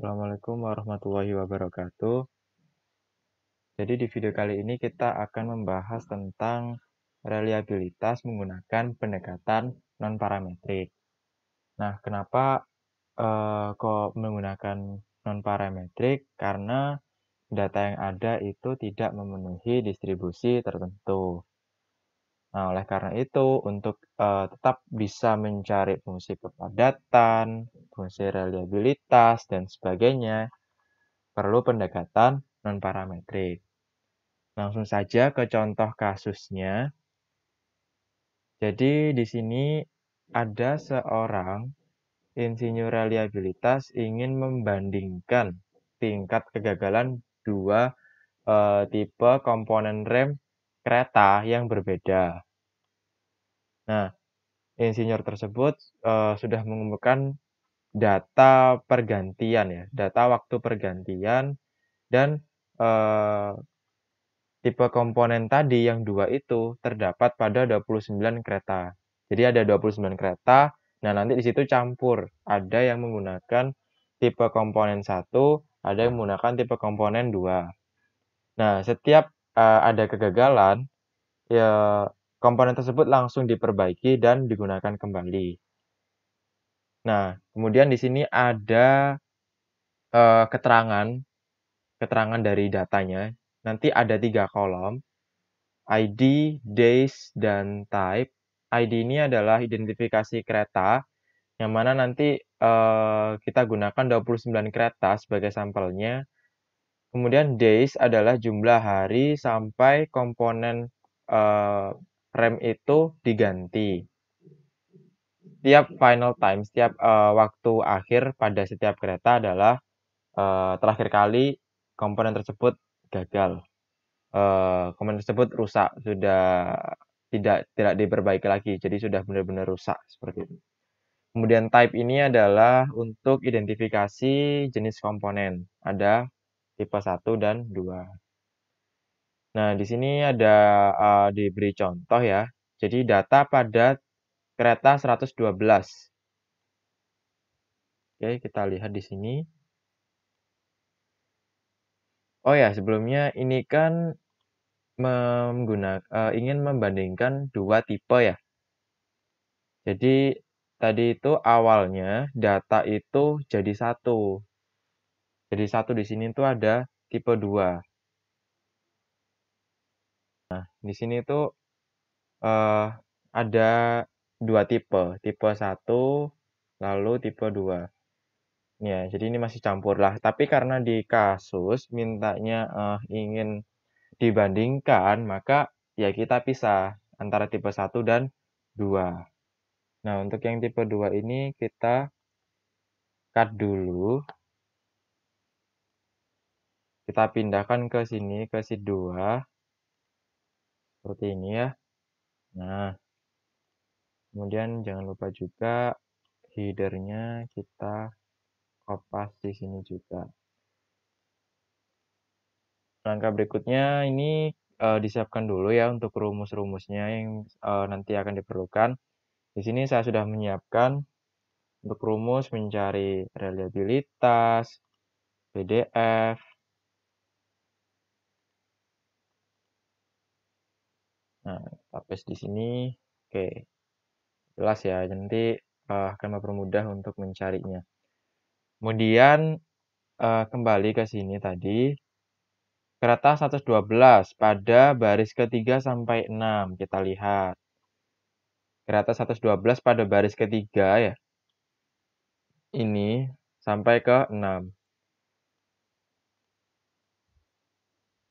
Assalamualaikum warahmatullahi wabarakatuh. Jadi di video kali ini kita akan membahas tentang reliabilitas menggunakan pendekatan non-parametrik. Nah, kenapa kok menggunakan non-parametrik? Karena data yang ada itu tidak memenuhi distribusi tertentu. Nah, oleh karena itu, untuk tetap bisa mencari fungsi kepadatan, fungsi reliabilitas, dan sebagainya, perlu pendekatan non-parametrik. Langsung saja ke contoh kasusnya. Jadi di sini ada seorang insinyur reliabilitas ingin membandingkan tingkat kegagalan dua tipe komponen rem kereta yang berbeda. Nah, insinyur tersebut sudah mengumpulkan data pergantian ya, data waktu pergantian dan tipe komponen tadi yang 2 itu terdapat pada 29 kereta. Jadi ada 29 kereta, nah nanti di situ campur. Ada yang menggunakan tipe komponen 1, ada yang menggunakan tipe komponen 2. Nah, setiap ada kegagalan, ya komponen tersebut langsung diperbaiki dan digunakan kembali. Nah, kemudian di sini ada keterangan dari datanya. Nanti ada 3 kolom. ID, days, dan type. ID ini adalah identifikasi kereta, yang mana nanti kita gunakan 29 kereta sebagai sampelnya. Kemudian days adalah jumlah hari sampai komponen rem itu diganti. Setiap final time, setiap waktu akhir pada setiap kereta adalah terakhir kali komponen tersebut gagal. Komponen tersebut rusak, sudah tidak diperbaiki lagi, jadi sudah benar-benar rusak, seperti itu. Kemudian type ini adalah untuk identifikasi jenis komponen, ada tipe 1 dan 2. Nah, di sini ada, diberi contoh ya, jadi data pada kereta 112. Oke, kita lihat di sini. Oh ya, sebelumnya ini kan ingin membandingkan 2 tipe ya. Jadi tadi itu awalnya data itu jadi satu. Jadi satu di sini tuh ada tipe 2. Di sini tuh ada 2 tipe, tipe 1 lalu tipe 2. Ya, jadi ini masih campur lah. Tapi karena di kasus mintanya ingin dibandingkan, maka ya kita pisah antara tipe 1 dan 2. Nah, untuk yang tipe 2 ini kita cut dulu. Kita pindahkan ke sini, ke sheet 2. Seperti ini ya. Nah, kemudian jangan lupa juga header-nya kita kopas di sini juga. Langkah berikutnya ini disiapkan dulu ya untuk rumus-rumusnya yang nanti akan diperlukan. Di sini saya sudah menyiapkan untuk rumus mencari reliabilitas, PDF. Nah, kita paste di sini. Oke, jelas ya. Nanti akan mempermudah untuk mencarinya. Kemudian kembali ke sini tadi. Kereta 112 pada baris ke-3 sampai 6, kita lihat. Kereta 112 pada baris ke-3 ya. Ini sampai ke 6.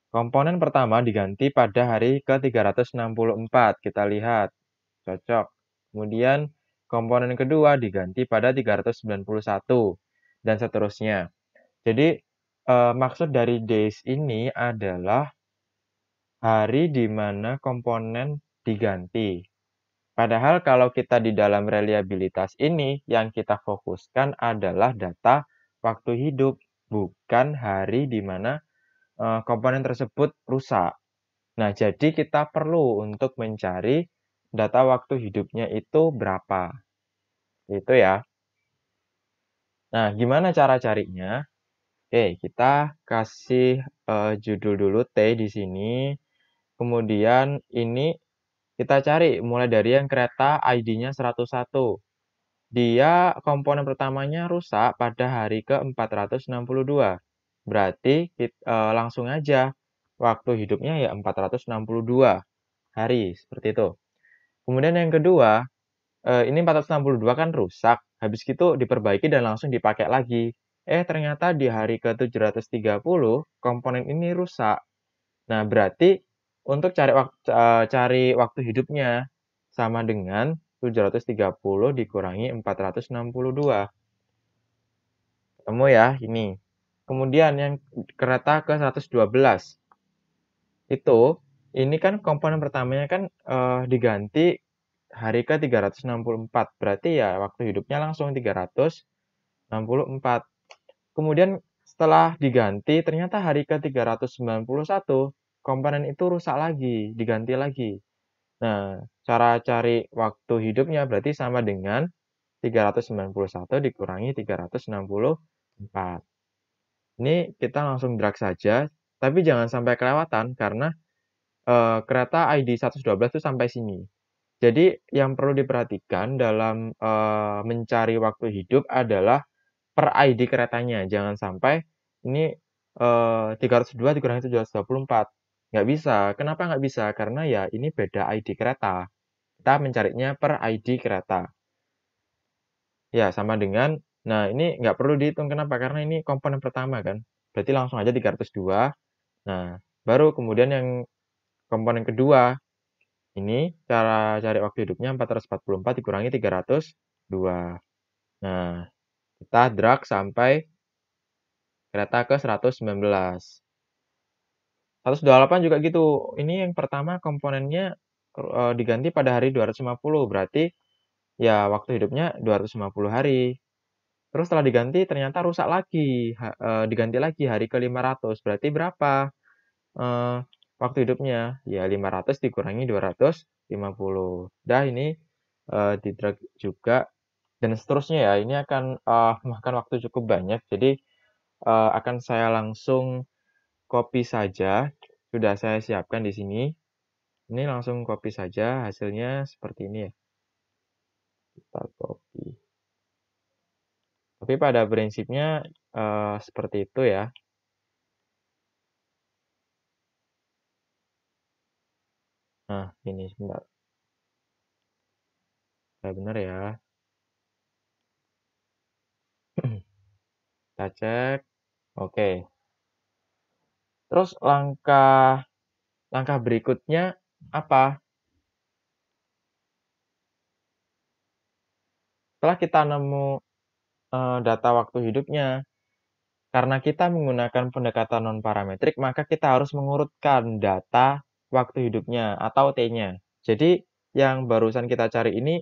Komponen pertama diganti pada hari ke-364, kita lihat. Cocok. Kemudian komponen kedua diganti pada 391 dan seterusnya. Jadi maksud dari days ini adalah hari di mana komponen diganti. Padahal kalau kita di dalam reliabilitas ini, yang kita fokuskan adalah data waktu hidup, bukan hari di mana komponen tersebut rusak. Nah, jadi kita perlu untuk mencari data waktu hidupnya itu berapa. Itu ya. Nah, gimana cara carinya? Oke, kita kasih, judul dulu T di sini, kemudian ini kita cari mulai dari yang kereta ID-nya 101. Dia komponen pertamanya rusak pada hari ke-462. Berarti langsung aja waktu hidupnya ya 462 hari, seperti itu. Kemudian yang kedua, ini 462 kan rusak, habis gitu diperbaiki dan langsung dipakai lagi. Ternyata di hari ke-730 komponen ini rusak. Nah, berarti untuk cari waktu hidupnya sama dengan 730 dikurangi 462. Ketemu ya, ini. Kemudian yang kereta ke-112. Ini kan komponen pertamanya kan, diganti hari ke-364, berarti ya waktu hidupnya langsung 364. Kemudian setelah diganti ternyata hari ke-391 komponen itu rusak lagi, diganti lagi. Nah, cara cari waktu hidupnya berarti sama dengan 391 dikurangi 364. Ini kita langsung drag saja, tapi jangan sampai kelewatan karena, kereta ID 112 itu sampai sini. Jadi yang perlu diperhatikan dalam, mencari waktu hidup adalah per ID keretanya, jangan sampai ini, 302 dikurangi 724, nggak bisa. Kenapa nggak bisa? Karena ya ini beda ID kereta. Kita mencarinya per ID kereta. Ya sama dengan nah ini nggak perlu dihitung kenapa? Karena ini komponen pertama kan, berarti langsung aja 302. Nah, baru kemudian yang komponen kedua, ini cara cari waktu hidupnya 444 dikurangi 302. Nah, kita drag sampai kereta ke-119. 128 juga gitu. Ini yang pertama komponennya, diganti pada hari 250, berarti ya waktu hidupnya 250 hari. Terus setelah diganti ternyata rusak lagi, diganti lagi hari ke-500, berarti berapa, eee, waktu hidupnya? Ya 500 dikurangi 250. Udah ini, di-drag juga dan seterusnya ya. Ini akan, memakan waktu cukup banyak, jadi, akan saya langsung copy saja, sudah saya siapkan di sini. Ini langsung copy saja, hasilnya seperti ini ya, kita copy. Tapi pada prinsipnya, seperti itu ya. Nah, ini sebentar, benar ya. Kita cek, oke. Terus langkah langkah berikutnya apa? Setelah kita nemu, data waktu hidupnya, karena kita menggunakan pendekatan non-parametrik, maka kita harus mengurutkan data waktu hidupnya atau T-nya. Jadi yang barusan kita cari ini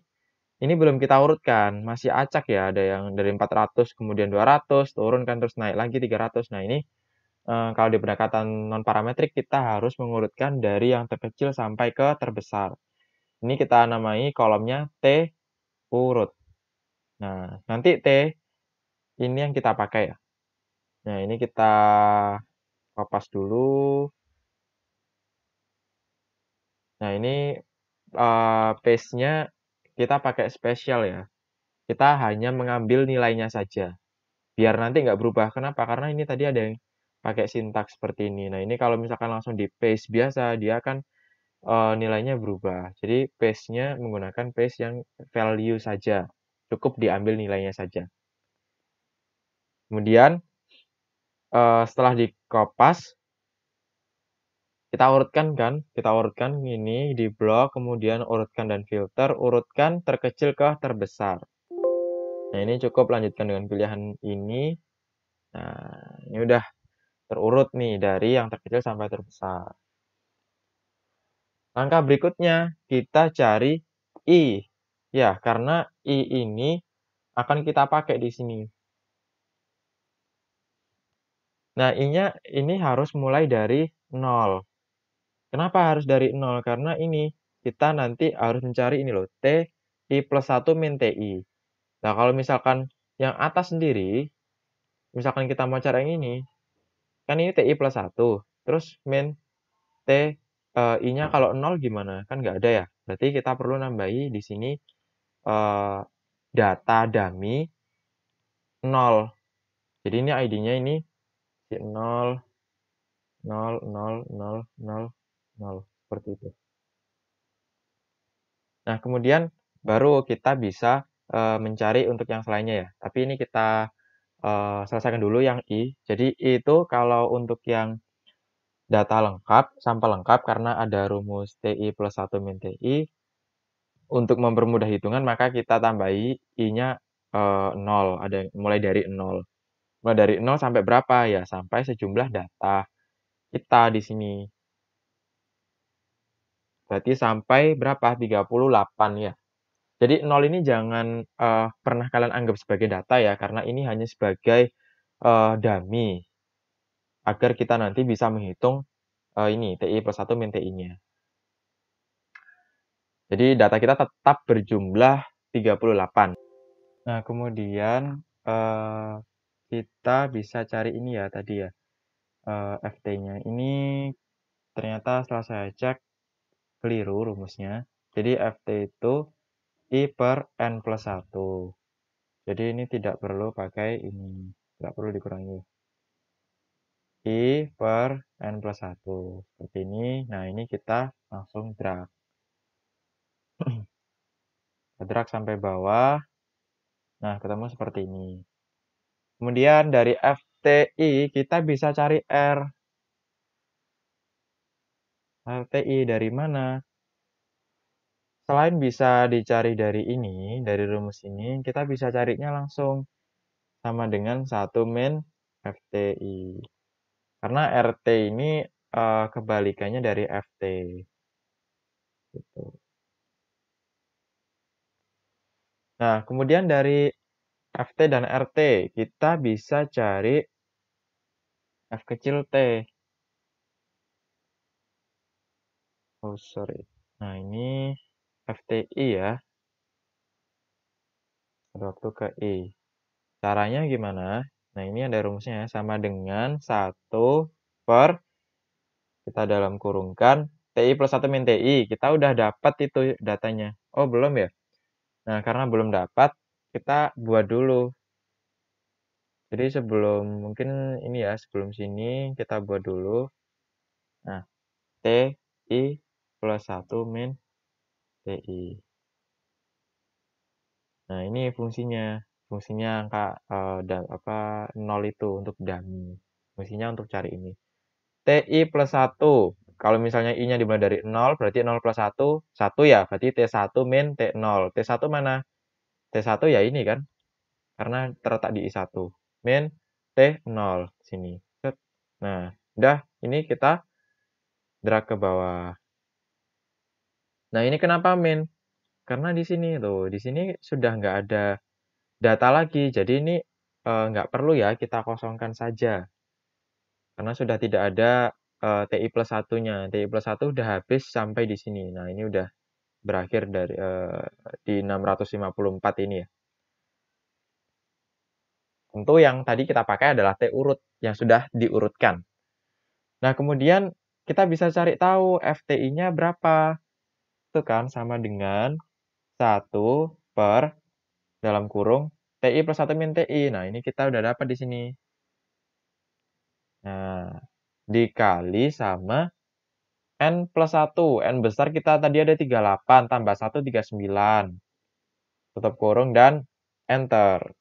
belum kita urutkan, masih acak ya, ada yang dari 400 kemudian 200, turun kan, terus naik lagi 300. Nah ini, kalau di pendekatan non-parametrik kita harus mengurutkan dari yang terkecil sampai ke terbesar. Ini kita namai kolomnya T urut. Nah, nanti T ini yang kita pakai ya. Nah, ini kita kopas dulu. Nah, ini, paste-nya kita pakai spesial ya. Kita hanya mengambil nilainya saja, biar nanti nggak berubah. Kenapa? Karena ini tadi ada yang pakai sintaks seperti ini. Nah, ini kalau misalkan langsung di-paste biasa, dia akan, nilainya berubah. Jadi paste-nya menggunakan paste yang value saja, cukup diambil nilainya saja. Kemudian, setelah dikopas, kita urutkan ini di blok, kemudian urutkan dan filter, urutkan terkecil ke terbesar. Nah, ini cukup lanjutkan dengan pilihan ini. Nah, ini udah terurut nih dari yang terkecil sampai terbesar. Langkah berikutnya, kita cari I. Ya, karena I ini akan kita pakai di sini. Nah, I-nya ini harus mulai dari 0. Kenapa harus dari 0? Karena ini, kita nanti harus mencari ini loh, TI plus 1 min TI. Nah, kalau misalkan yang atas sendiri, misalkan kita mau cari yang ini, kan ini TI plus 1, terus min T, I-nya kalau 0 gimana? Kan nggak ada ya. Berarti kita perlu nambahi di sini, eee, data dummy 0. Jadi ini ID-nya ini si 0, 0, 0, 0, 0, 0, seperti itu. Nah, kemudian baru kita bisa, mencari untuk yang selainnya ya. Tapi ini kita, selesaikan dulu yang I. Jadi I itu kalau untuk yang data lengkap, sampel lengkap karena ada rumus TI plus 1 min TI, untuk mempermudah hitungan maka kita tambahi I-nya, 0, ada mulai dari 0. Mulai dari 0 sampai berapa? Ya sampai sejumlah data kita di sini. Berarti sampai berapa? 38 ya. Jadi 0 ini jangan, pernah kalian anggap sebagai data ya, karena ini hanya sebagai, dummy, agar kita nanti bisa menghitung, ini TI plus 1 min TI-nya. Jadi data kita tetap berjumlah 38. Nah kemudian, kita bisa cari ini ya tadi ya, FT-nya. Ini ternyata setelah saya cek keliru rumusnya. Jadi FT itu I per N plus 1. Jadi ini tidak perlu pakai ini, tidak perlu dikurangi. I per N plus 1. Seperti ini. Nah ini kita langsung drag. Kita drag sampai bawah. Nah ketemu seperti ini. Kemudian dari FTI kita bisa cari R. FTI dari mana? Selain bisa dicari dari ini, dari rumus ini, kita bisa carinya langsung. Sama dengan 1 min FTI. Karena RT ini, kebalikannya dari FT, gitu. Nah, kemudian dari FT dan RT, kita bisa cari F kecil T. Oh, sorry. Nah, ini FTI ya, ada waktu ke I. Caranya gimana? Nah, ini ada rumusnya ya, sama dengan 1 per, kita dalam kurungkan, TI plus 1 min TI. Kita udah dapat itu datanya. Oh, belum ya? Nah, karena belum dapat, kita buat dulu. Jadi sebelum mungkin ini ya, sebelum sini kita buat dulu. Nah, TI plus 1 min TI. Nah, ini fungsinya. Fungsinya angka, 0 itu untuk dummy. Fungsinya untuk cari ini. TI plus 1. Kalau misalnya I-nya dimulai dari 0, berarti 0 plus 1, 1 ya. Berarti T1 min T0. T1 mana? T1 ya ini kan. Karena terletak di I1. Min T0 sini. Set. Nah, udah ini kita drag ke bawah. Nah, ini kenapa min? Karena di sini tuh, di sini sudah nggak ada data lagi. Jadi ini nggak perlu ya kita kosongkan saja. Karena sudah tidak ada TI plus 1-nya. TI plus 1 udah habis sampai di sini. Nah, ini udah berakhir dari di 654 ini ya. Tentu yang tadi kita pakai adalah T urut yang sudah diurutkan. Nah, kemudian kita bisa cari tahu FTI-nya berapa. Itu kan sama dengan 1 per dalam kurung TI plus 1 min TI. Nah, ini kita udah dapat di sini. Nah, dikali sama N plus 1. N besar kita tadi ada 38, tambah 1, 39. Tutup kurung dan enter.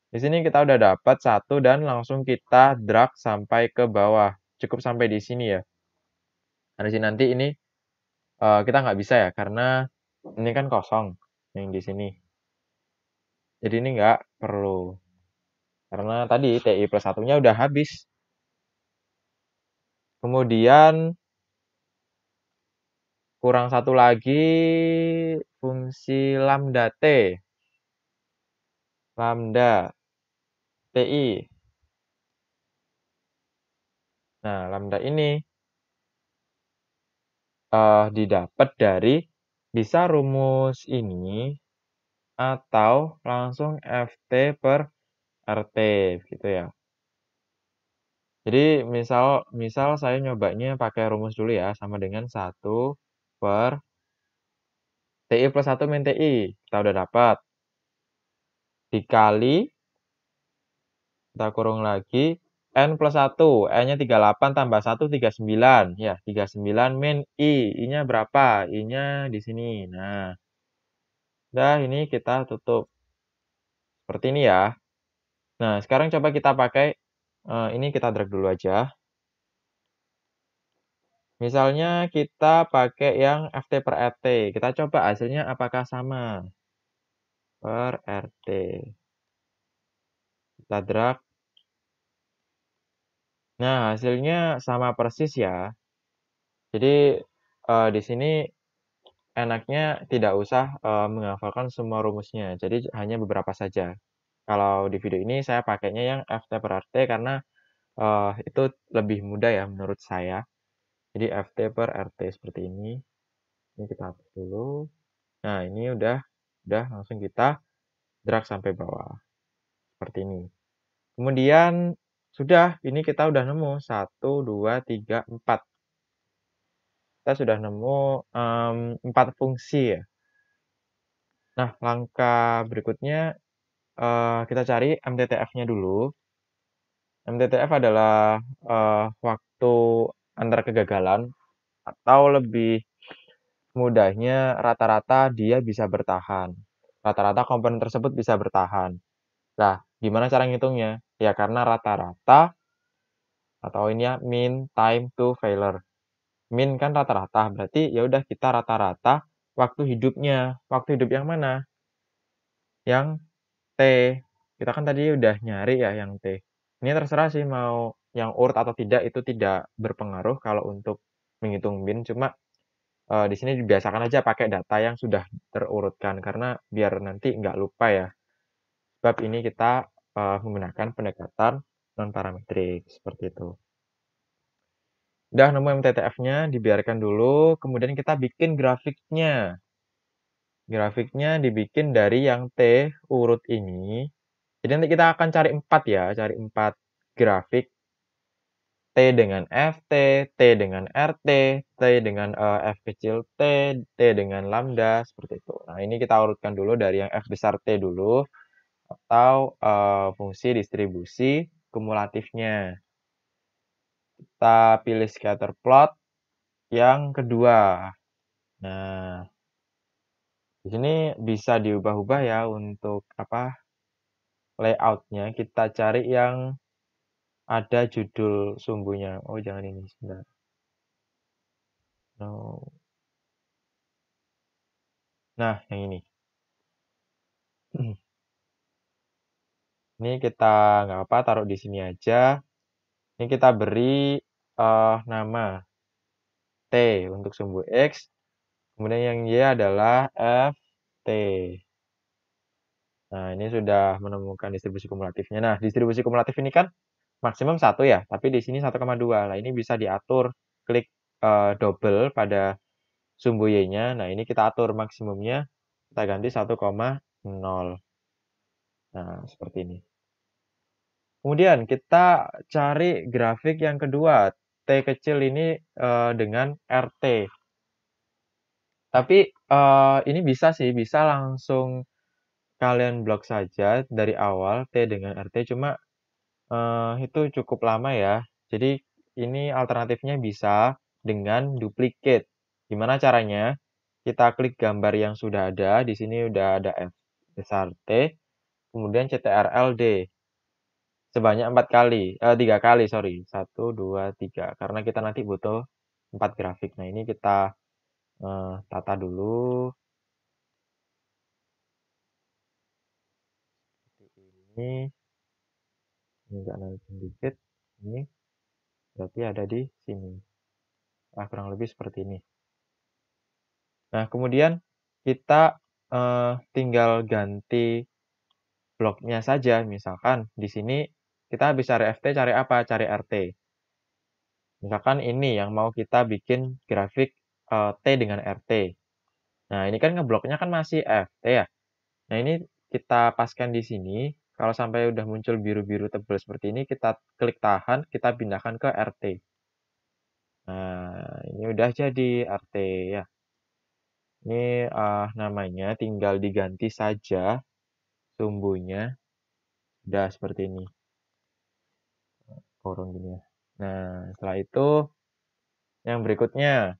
Di sini kita udah dapat 1 dan langsung kita drag sampai ke bawah. Cukup sampai di sini ya. Nah, di sini nanti ini kita nggak bisa ya, karena ini kan kosong yang di sini. Jadi ini nggak perlu. Karena tadi TI plus 1-nya udah habis. Kemudian kurang satu lagi fungsi lambda T. Lambda TI. Nah, lambda ini didapat dari bisa rumus ini atau langsung FT per RT gitu ya. Jadi misal saya nyobanya pakai rumus dulu ya, sama dengan 1/TI+1 min TI, kita udah dapat. Dikali, kita kurung lagi, N+1, N-nya 38 tambah 1, 39. Ya, 39 min I. I-nya berapa? I-nya di sini. Nah, udah ini kita tutup. Seperti ini ya. Nah, sekarang coba kita pakai, ini kita drag dulu aja. Misalnya kita pakai yang FT/RT, kita coba hasilnya apakah sama. Per RT. Kita drag. Nah, hasilnya sama persis ya. Jadi, di sini enaknya tidak usah, menghafalkan semua rumusnya, jadi hanya beberapa saja. Kalau di video ini saya pakainya yang FT/RT karena, itu lebih mudah ya menurut saya. Jadi FT/RT seperti ini. Ini kita hapus dulu. Nah, ini udah langsung kita drag sampai bawah, seperti ini. Kemudian sudah, ini kita udah nemu 1, 2, 3, 4. Kita sudah nemu, 4 fungsi ya. Nah, langkah berikutnya, kita cari MTTF-nya dulu. MTTF adalah, waktu antara kegagalan atau lebih mudahnya rata-rata dia bisa bertahan. Rata-rata komponen tersebut bisa bertahan. Nah, gimana cara ngitungnya? Ya karena rata-rata atau ini ya mean time to failure. Min kan rata-rata, berarti ya udah kita rata-rata waktu hidupnya. Waktu hidup yang mana? Yang T. Kita kan tadi udah nyari ya yang T. Ini terserah sih mau yang urut atau tidak, itu tidak berpengaruh kalau untuk menghitung min, cuma, di sini dibiasakan aja pakai data yang sudah terurutkan, karena biar nanti nggak lupa ya. Sebab ini kita, menggunakan pendekatan non-parametrik, seperti itu. Udah nemu MTTF-nya, dibiarkan dulu, kemudian kita bikin grafiknya. Grafiknya dibikin dari yang T urut ini. Jadi nanti kita akan cari 4 ya, cari 4 grafik. T dengan FT, T dengan RT, T dengan, F kecil T, T dengan lambda, seperti itu. Nah, ini kita urutkan dulu dari yang F besar T dulu, atau, fungsi distribusi kumulatifnya. Kita pilih scatter plot yang kedua. Nah, di sini bisa diubah-ubah ya untuk layout-nya. Kita cari yang ada judul sumbunya. Oh, jangan ini, sebentar. No. Nah, yang ini. Ini kita nggak apa, taruh di sini aja. Ini kita beri, nama T untuk sumbu X, kemudian yang Y adalah FT. Nah, ini sudah menemukan distribusi kumulatifnya. Nah, distribusi kumulatif ini kan maksimum 1 ya, tapi di sini 1,2. Nah, ini bisa diatur, klik, double pada sumbu Y-nya. Nah, ini kita atur maksimumnya, kita ganti 1,0. Nah, seperti ini. Kemudian kita cari grafik yang kedua, T kecil ini, dengan RT. Tapi, ini bisa sih, bisa langsung kalian blok saja dari awal T dengan RT, cuma, itu cukup lama ya. Jadi ini alternatifnya bisa dengan duplicate. Gimana caranya? Kita klik gambar yang sudah ada, di sini udah ada F besar T, kemudian CTRL-D. Sebanyak 4 kali, 3 kali sorry, 1, 2, 3, karena kita nanti butuh 4 grafik. Nah, ini kita, tata dulu. Seperti ini agak naikin dikit, ini berarti ada di sini. Nah, kurang lebih seperti ini. Nah, kemudian kita, tinggal ganti bloknya saja. Misalkan di sini kita habis cari FT, cari apa? Cari RT. Misalkan ini yang mau kita bikin grafik, T dengan RT. Nah, ini kan ngebloknya kan masih FT ya. Nah, ini kita paskan di sini, Kalau sampai udah muncul biru-biru tebal seperti ini, kita klik tahan, kita pindahkan ke RT. Nah, ini udah jadi RT ya. Ini namanya tinggal diganti saja sumbunya. Udah seperti ini. Kurung gini ya. Nah, setelah itu yang berikutnya.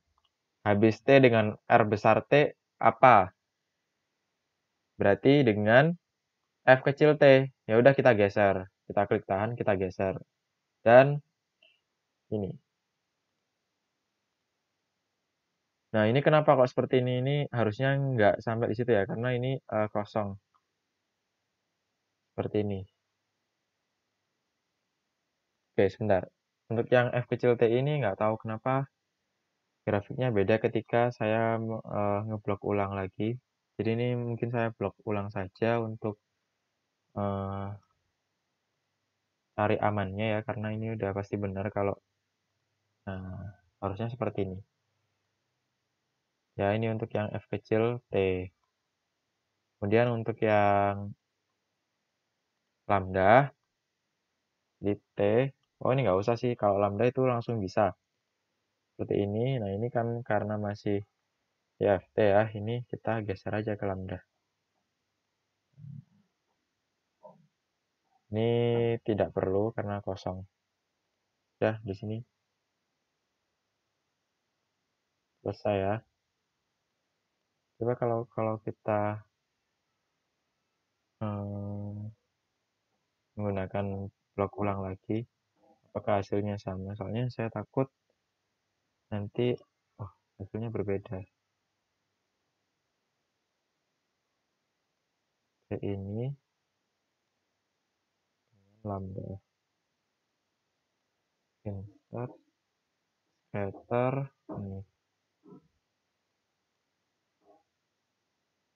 Habis T dengan R besar T apa? Berarti dengan F kecil T. Ya udah kita geser. Kita klik tahan, kita geser. Dan ini. Nah, ini kenapa kok seperti ini? Ini harusnya nggak sampai di situ ya, karena ini kosong. Seperti ini. Oke, sebentar. Untuk yang F kecil T ini nggak tahu kenapa grafiknya beda ketika saya ngeblok ulang lagi. Jadi ini mungkin saya blok ulang saja untuk cari amannya ya, karena ini udah pasti benar kalau harusnya seperti ini. Ya, ini untuk yang F kecil T. Kemudian untuk yang lambda di T. Oh, ini nggak usah sih. Kalau lambda itu langsung bisa. Seperti ini. Nah, ini kan karena masih ya T ya. Ini kita geser aja ke lambda. Ini tidak perlu karena kosong. Ya, di sini. Selesai ya. Coba kalau kita menggunakan blok ulang lagi, apakah hasilnya sama? Soalnya saya takut nanti hasilnya berbeda. Kayak ini lambda insert scatter ini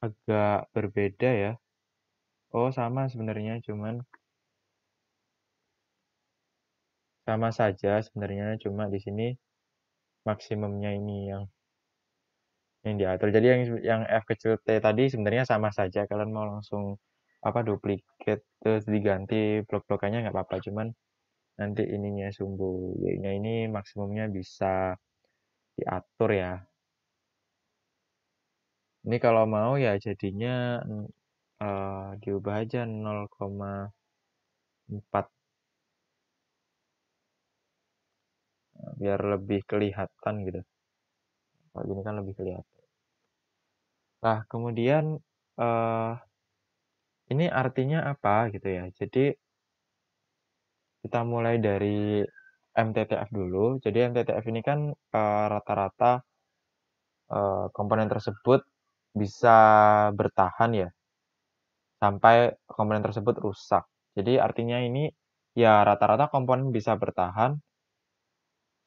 agak berbeda ya. Oh, sama sebenarnya, cuman sama saja sebenarnya, cuma di sini maksimumnya ini yang diatur. Jadi yang F kecil T tadi sebenarnya sama saja. Kalian mau langsung duplicate terus diganti blok-blokannya nggak apa-apa, cuman nanti ininya sumbu Y-nya ini maksimumnya bisa diatur ya. Ini kalau mau ya jadinya diubah aja 0,4 biar lebih kelihatan gitu. Kalau gini kan lebih kelihatan. Nah, kemudian ini artinya apa gitu ya. Jadi kita mulai dari MTTF dulu. Jadi MTTF ini kan rata-rata komponen tersebut bisa bertahan ya sampai komponen tersebut rusak. Jadi artinya ini ya rata-rata komponen bisa bertahan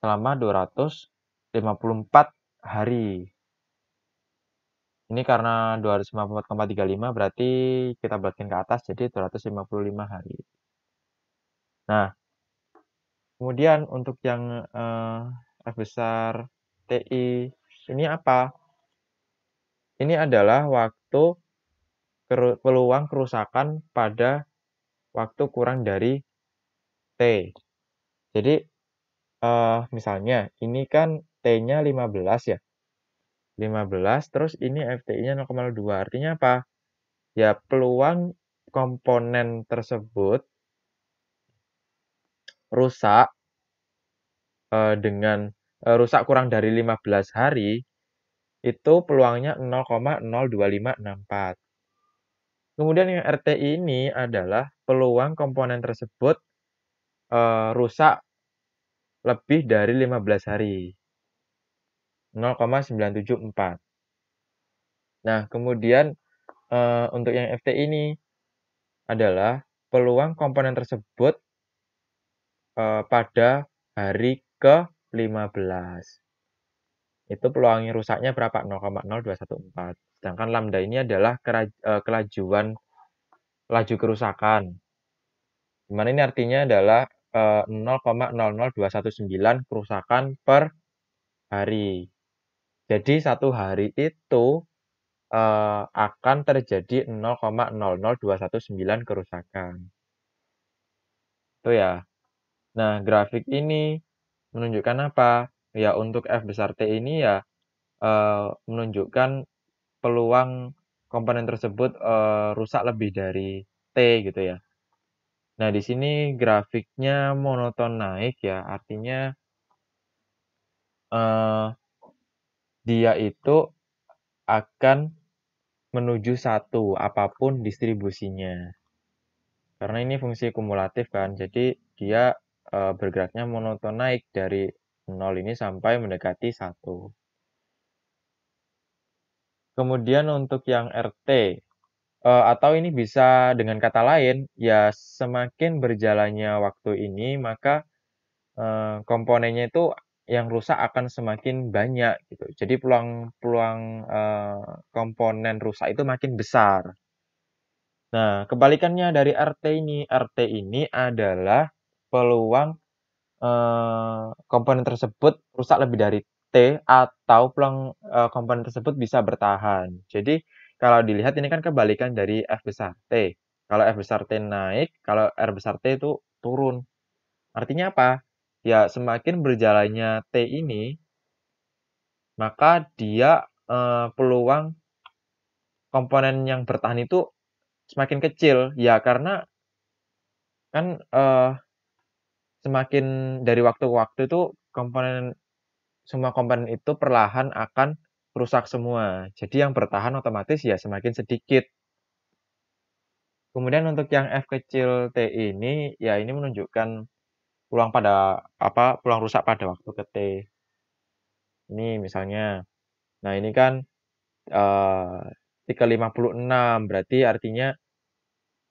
selama 254 hari. Ini karena 254,35 berarti kita buatkan ke atas jadi 255 hari. Nah, kemudian untuk yang F besar TI ini apa? Ini adalah waktu peluang kerusakan pada waktu kurang dari T. Jadi misalnya ini kan T-nya 15 ya. 15 terus ini FTI-nya 0,02. Artinya apa? Ya peluang komponen tersebut rusak dengan rusak kurang dari 15 hari itu peluangnya 0,02564. Kemudian yang RTI ini adalah peluang komponen tersebut rusak lebih dari 15 hari. 0,974. Nah, kemudian untuk yang FTI ini adalah peluang komponen tersebut pada hari ke-15. Itu peluang rusaknya berapa? 0,0214. Sedangkan lambda ini adalah laju kerusakan. Dimana ini artinya adalah 0,00219 kerusakan per hari. Jadi satu hari itu akan terjadi 0,00219 kerusakan. Itu ya. Nah, grafik ini menunjukkan apa? Ya untuk F besar T ini ya, menunjukkan peluang komponen tersebut, rusak lebih dari T gitu ya. Nah, di sini grafiknya monoton naik ya, artinya, eee, dia itu akan menuju satu apapun distribusinya. Karena ini fungsi kumulatif kan, jadi dia, bergeraknya monoton naik dari 0 ini sampai mendekati 1. Kemudian untuk yang RT, atau ini bisa dengan kata lain, ya semakin berjalannya waktu ini maka, komponennya itu yang rusak akan semakin banyak gitu. Jadi peluang peluang, komponen rusak itu makin besar. Nah, kebalikannya dari RT ini adalah peluang, komponen tersebut rusak lebih dari T atau peluang, komponen tersebut bisa bertahan. Jadi kalau dilihat ini kan kebalikan dari F besar T. Kalau F besar T naik, kalau R besar T itu turun. Artinya apa? Ya semakin berjalannya T ini, maka dia, peluang komponen yang bertahan itu semakin kecil. Ya karena kan, semakin dari waktu ke waktu itu semua komponen itu perlahan akan rusak semua. Jadi yang bertahan otomatis ya semakin sedikit. Kemudian untuk yang F kecil T ini, ya ini menunjukkan peluang rusak pada waktu ke T. Ini misalnya, nah ini kan, T ke-56, berarti artinya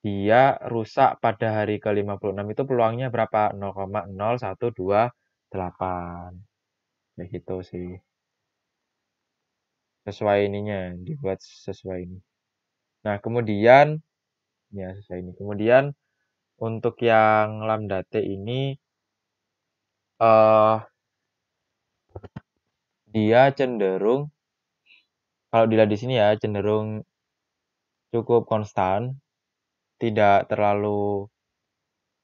dia rusak pada hari ke-56 itu peluangnya berapa? 0,0128, kayak gitu sih. Sesuai ininya, dibuat sesuai ini. Nah kemudian ya sesuai ini. Kemudian untuk yang lambda T ini, eee, dia cenderung kalau dilihat di sini ya, cenderung cukup konstan, tidak terlalu,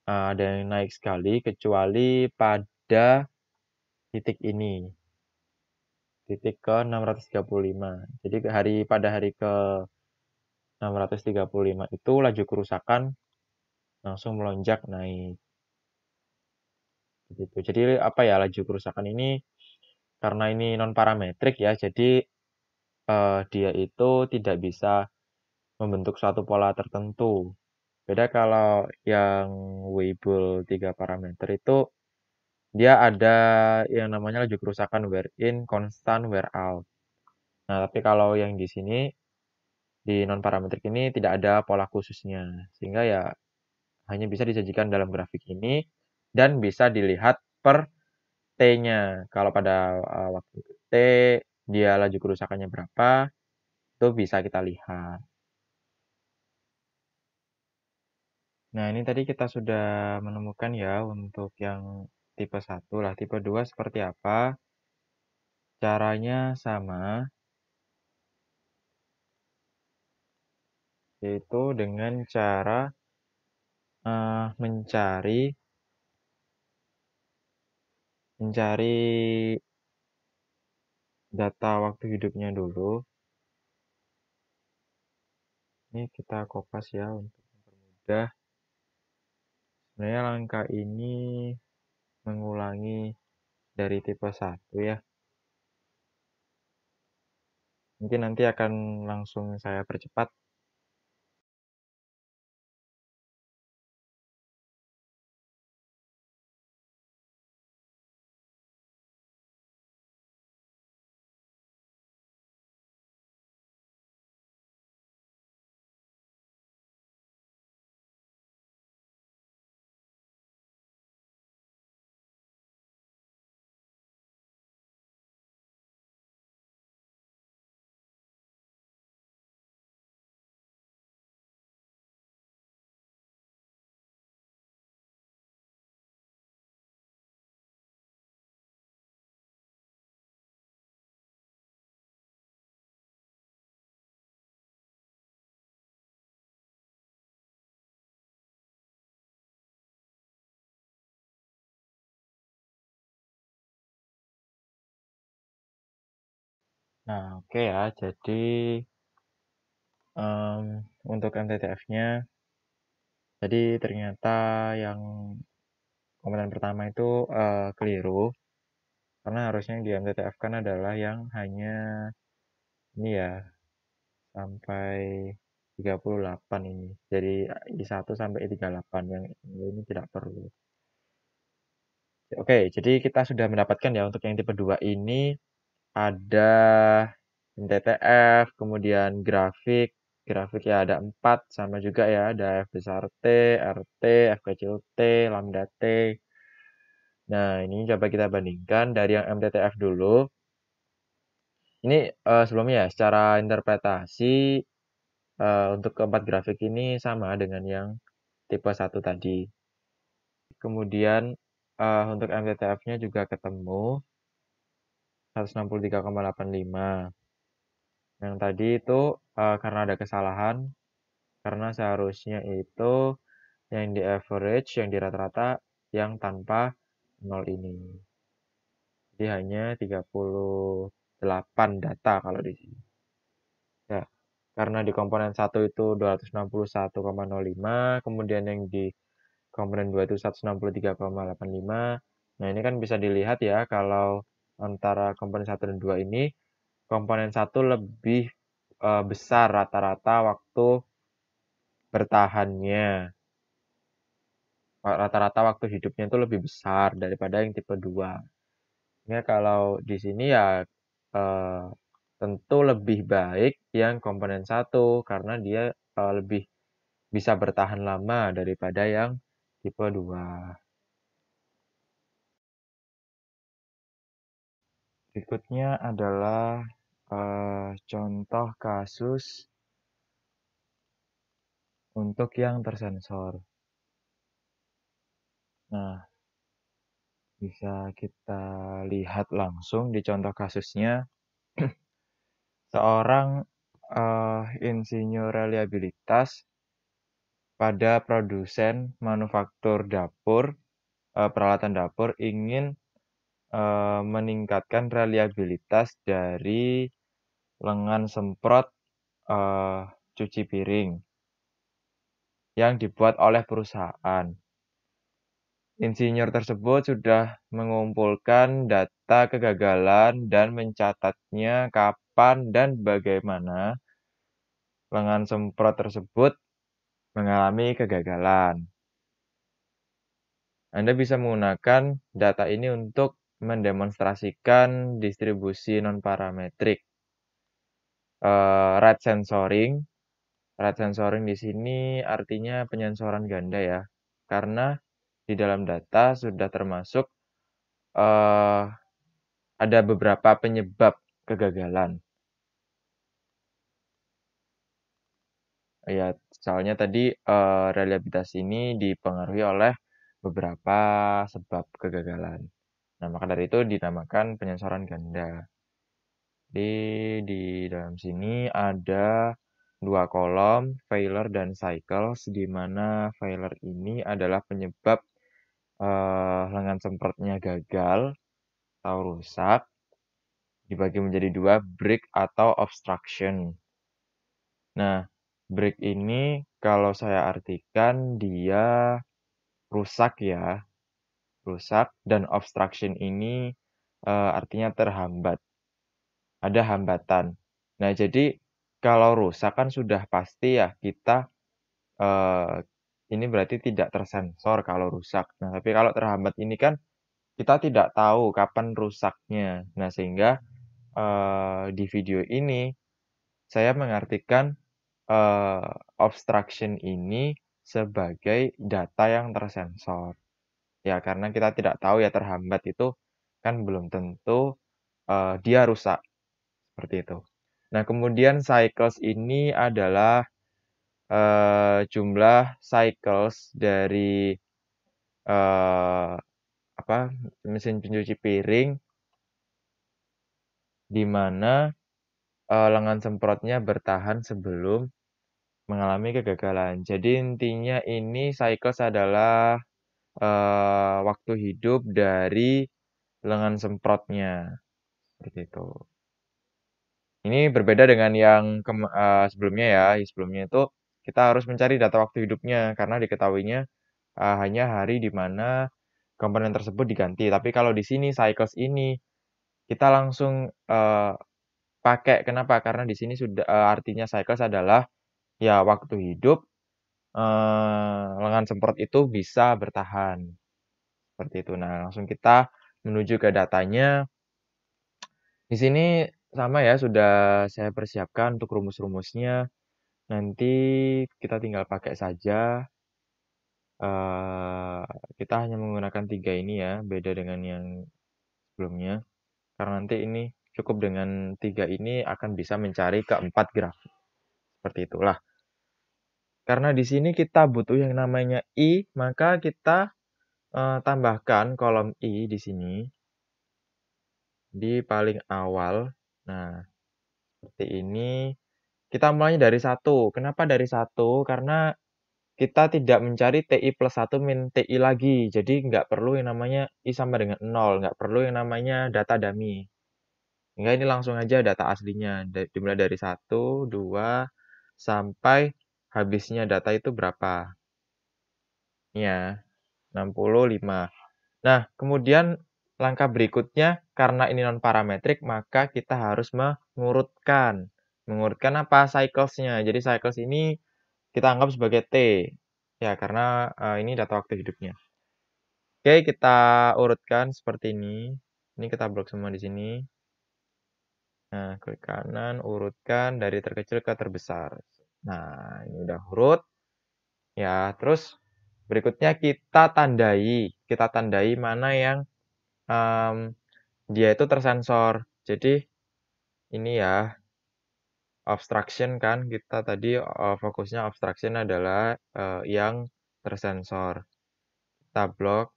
ada yang naik sekali kecuali pada titik ini, titik ke-635. Jadi pada hari ke-635 itu laju kerusakan langsung melonjak naik, gitu. Jadi apa ya, laju kerusakan ini karena ini non parametrik ya, jadi, dia itu tidak bisa membentuk suatu pola tertentu. Beda kalau yang Weibull 3 parameter itu, dia ada yang namanya laju kerusakan wear in, konstan, wear out. Nah, tapi kalau yang di sini, di non parametrik ini tidak ada pola khususnya, sehingga ya hanya bisa disajikan dalam grafik ini dan bisa dilihat per T-nya. Kalau pada, waktu T, dia laju kerusakannya berapa, itu bisa kita lihat. Nah, ini tadi kita sudah menemukan ya untuk yang tipe 1 lah. Tipe 2 seperti apa? Caranya sama, yaitu dengan cara, mencari data waktu hidupnya dulu. Ini kita kopas ya untuk mempermudah. Sebenarnya langkah ini mengulangi dari tipe 1 ya. Mungkin nanti akan langsung saya percepat. Nah, oke ya. Jadi untuk MTTF-nya, jadi ternyata yang komponen pertama itu keliru, karena harusnya yang di MTTF kan adalah yang hanya ini ya sampai 38 ini. Jadi I1 sampai I38 yang ini tidak perlu. Oke, jadi kita sudah mendapatkan ya untuk yang tipe 2 ini ada MTTF, kemudian grafik. Grafik ya ada 4 sama juga ya, ada F besar T, RT, F kecil T, lambda T. Nah, ini coba kita bandingkan dari yang MTTF dulu. Ini sebelumnya ya, secara interpretasi untuk keempat grafik ini sama dengan yang tipe 1 tadi. Kemudian untuk MTTF-nya juga ketemu 163,85. Yang tadi itu karena ada kesalahan, karena seharusnya itu yang di average, yang di rata-rata, yang tanpa 0 ini. Jadi hanya 38 data kalau di sini. Ya, karena di komponen 1 itu 261,05, kemudian yang di komponen 2 itu 163,85. Nah, ini kan bisa dilihat ya kalau antara komponen 1 dan 2 ini, komponen 1 lebih besar rata-rata waktu bertahannya. Rata-rata waktu hidupnya itu lebih besar daripada yang tipe 2. Ya, kalau di sini ya eh, tentu lebih baik yang komponen 1 karena dia lebih bisa bertahan lama daripada yang tipe 2. Berikutnya adalah contoh kasus untuk yang tersensor. Nah, bisa kita lihat langsung di contoh kasusnya. Seorang insinyur reliabilitas pada produsen manufaktur dapur, peralatan dapur ingin meningkatkan reliabilitas dari lengan semprot cuci piring yang dibuat oleh perusahaan. Insinyur tersebut sudah mengumpulkan data kegagalan dan mencatatnya kapan dan bagaimana lengan semprot tersebut mengalami kegagalan. Anda bisa menggunakan data ini untuk mendemonstrasikan distribusi non-parametrik. Rate sensoring. Rate sensoring di sini artinya penyensoran ganda ya. Karena di dalam data sudah termasuk ada beberapa penyebab kegagalan. Ya, soalnya tadi reliabilitas ini dipengaruhi oleh beberapa sebab kegagalan. Nah, maka dari itu dinamakan penyensoran ganda. Jadi di dalam sini ada dua kolom, failure dan cycles, di mana failure ini adalah penyebab lengan semprotnya gagal atau rusak, dibagi menjadi dua, break atau obstruction. Nah, break ini kalau saya artikan dia rusak ya, rusak, dan obstruction ini artinya terhambat, ada hambatan. Nah, jadi kalau rusak kan sudah pasti ya kita ini berarti tidak tersensor kalau rusak. Nah, tapi kalau terhambat ini kan kita tidak tahu kapan rusaknya. Nah, sehingga di video ini saya mengartikan obstruction ini sebagai data yang tersensor. Ya, karena kita tidak tahu ya terhambat itu kan belum tentu dia rusak, seperti itu. Nah, kemudian cycles ini adalah jumlah cycles dari eee, apa, mesin pencuci piring di mana lengan semprotnya bertahan sebelum mengalami kegagalan. Jadi intinya ini cycles adalah waktu hidup dari lengan semprotnya, seperti itu. Ini berbeda dengan yang sebelumnya ya. Sebelumnya itu kita harus mencari data waktu hidupnya karena diketahuinya, hanya hari di mana komponen tersebut diganti. Tapi kalau di sini cycles ini kita langsung, pakai. Kenapa? Karena di sini sudah artinya cycles adalah ya waktu hidup, lengan semprot itu bisa bertahan, seperti itu. Nah, langsung kita menuju ke datanya. Di sini sama ya, sudah saya persiapkan untuk rumus-rumusnya. Nanti kita tinggal pakai saja, eee, kita hanya menggunakan 3 ini ya, beda dengan yang sebelumnya. Karena nanti ini cukup dengan 3 ini akan bisa mencari keempat grafik, seperti itulah. Karena di sini kita butuh yang namanya I, maka kita, tambahkan kolom I di sini, di paling awal. Nah, seperti ini. Kita mulainya dari satu. Kenapa dari satu? Karena kita tidak mencari TI plus satu min TI lagi. Jadi nggak perlu yang namanya I sama dengan nol, nggak perlu yang namanya data dummy. Sehingga ini langsung aja data aslinya, dimulai dari satu, 2, sampai habisnya data itu berapa. Ini ya, 65. Nah, kemudian langkah berikutnya, karena ini non-parametrik, maka kita harus mengurutkan. Mengurutkan apa? Cycles-nya. Jadi cycles ini kita anggap sebagai T. Ya, karena, ini data waktu hidupnya. Oke, kita urutkan seperti ini. Ini kita blok semua di sini. Nah, klik kanan, urutkan dari terkecil ke terbesar. Nah, ini udah urut. Ya, terus berikutnya kita tandai mana yang, mmm, dia itu tersensor. Jadi ini ya, obstruction kan kita tadi, fokusnya obstruction adalah, yang tersensor. Kita blok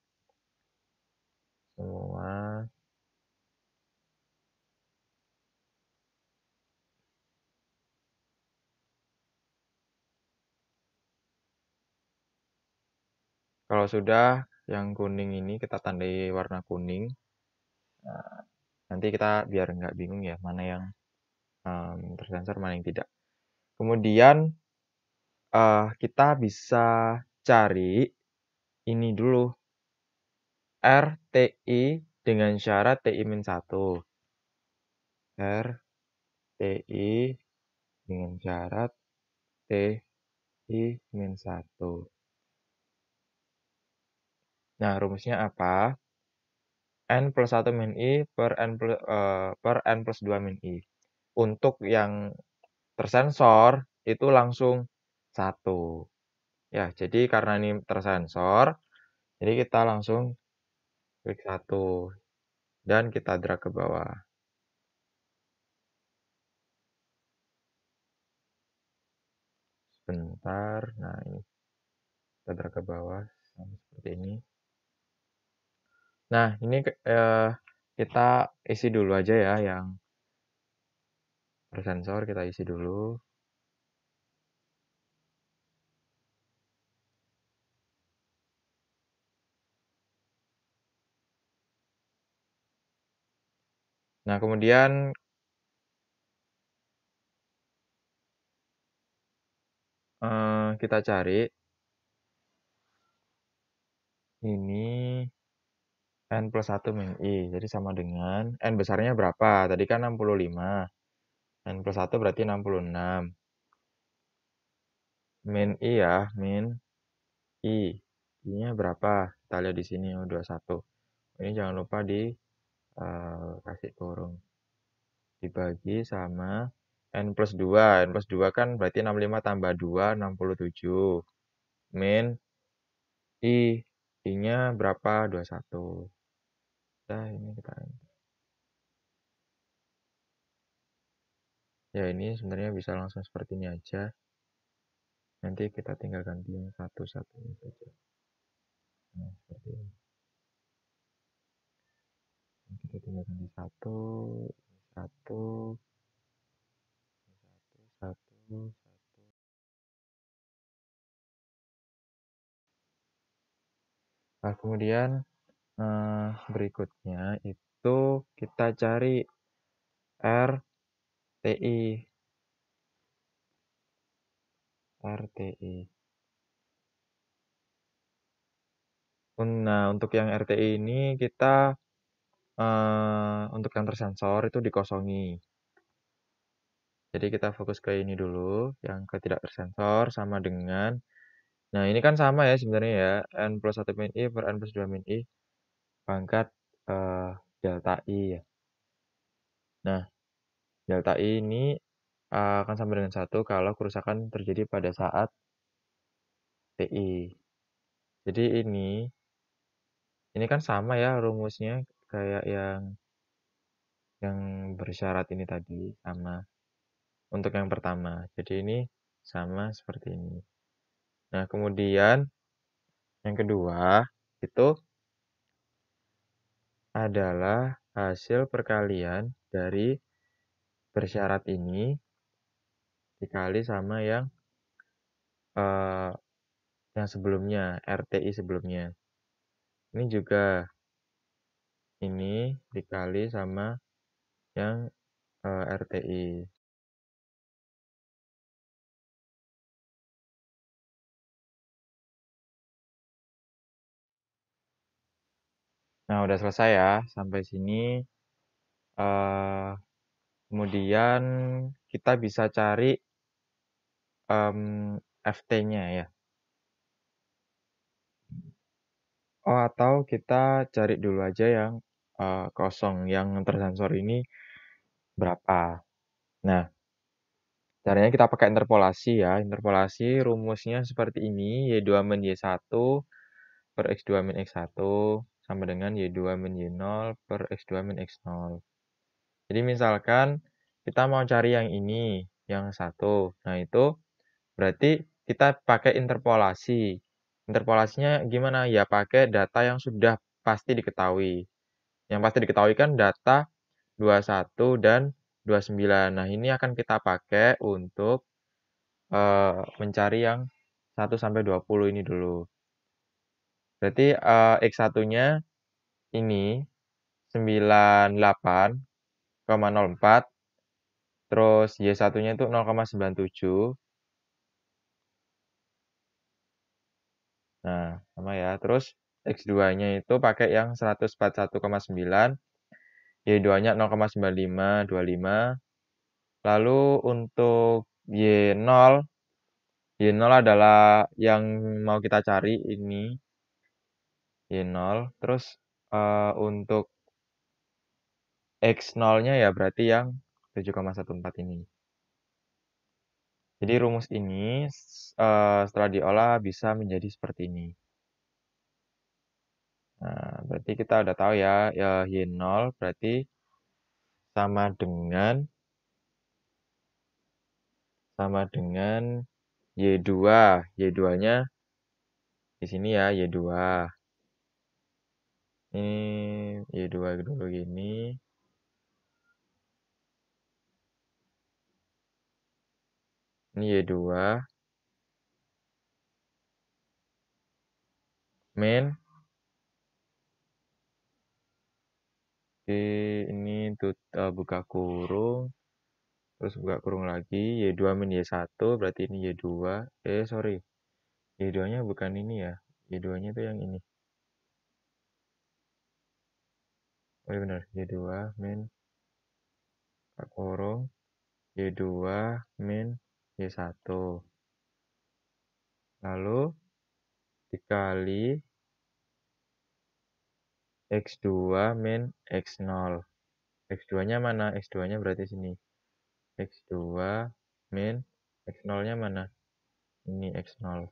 semua. Kalau sudah, yang kuning ini kita tandai warna kuning. Nah, nanti kita biar nggak bingung ya, mana yang, tersensor, mana yang tidak. Kemudian, kita bisa cari ini dulu, RTI dengan syarat TI-1. RTI dengan syarat TI-1. Nah, rumusnya apa? N plus 1 min I per N plus 2 min I. Untuk yang tersensor itu langsung 1. Ya, jadi karena ini tersensor, jadi kita langsung klik 1 dan kita drag ke bawah. Sebentar, nah ini kita drag ke bawah seperti ini. Nah, ini kita isi dulu aja ya yang tersensor, kita isi dulu. Nah, kemudian kita cari ini N plus 1 min I. Jadi sama dengan N besarnya berapa? Tadi kan 65. N plus 1 berarti 66. Min I ya, min I. I-nya berapa? Kita lihat di sini, oh 21. Ini jangan lupa kasih kurung. Dibagi sama N plus 2. N plus 2 kan berarti 65 tambah 2, 67. Min I. I-nya berapa? 21. Nah, ini kita. Ya, ini sebenarnya bisa langsung seperti ini aja. Nanti kita tinggal ganti yang satu-satunya saja. Nah, seperti ini. Kita tinggal ganti satu, satu, satu. Nah, kemudian berikutnya itu kita cari R RTI. RTI. Nah, untuk yang RTI ini kita, untuk yang tersensor itu dikosongi. Jadi kita fokus ke ini dulu, yang ke tidak tersensor sama dengan nah ini kan sama ya sebenarnya ya, n+1 min I per n+2 min I pangkat, delta I ya. Nah, delta I ini, akan sama dengan 1 kalau kerusakan terjadi pada saat TI. Jadi ini kan sama ya rumusnya kayak yang bersyarat ini tadi, sama. Untuk yang pertama. Jadi ini sama seperti ini. Nah, kemudian yang kedua itu adalah hasil perkalian dari bersyarat ini dikali sama eee, yang sebelumnya, RTI sebelumnya. Ini juga ini dikali sama yang, RTI. Nah, udah selesai ya sampai sini, eee, kemudian kita bisa cari, FT-nya ya. Oh, atau kita cari dulu aja yang, kosong, yang tersensor ini berapa. Nah, caranya kita pakai interpolasi ya. Interpolasi rumusnya seperti ini, Y2 min Y1 per X2 min X1 sama dengan Y2 min Y0 per X2 min X0. Jadi misalkan kita mau cari yang ini, yang 1. Nah, itu berarti kita pakai interpolasi. Interpolasinya gimana? Ya pakai data yang sudah pasti diketahui. Yang pasti diketahui kan data 21 dan 29. Nah, ini akan kita pakai untuk, mencari yang 1 sampai 20 ini dulu. Berarti, X1-nya ini 98,04, terus Y1-nya itu 0,97. Nah, sama ya. Terus X2-nya itu pakai yang 141,9, Y2-nya 0,9525. Lalu untuk Y0 adalah yang mau kita cari ini, Y0. Terus, untuk X0-nya ya berarti yang 7,14 ini. Jadi rumus ini, setelah diolah bisa menjadi seperti ini. Nah, berarti kita udah tahu ya, Y0 berarti sama dengan Y2. Y2-nya di sini ya, Y2. Ini Y2 dulu gini. Ini Y2 min ini buka kurung, terus buka kurung lagi, Y2 min Y1 berarti ini Y2. Sorry, Y2-nya bukan ini ya, Y2-nya itu yang ini. Oh iya benar, Y2 min buka kurung, Y2 min Y1. Lalu dikali X2 min X0. X2-nya mana? X2-nya berarti sini. X2 min X0-nya mana? Ini X0.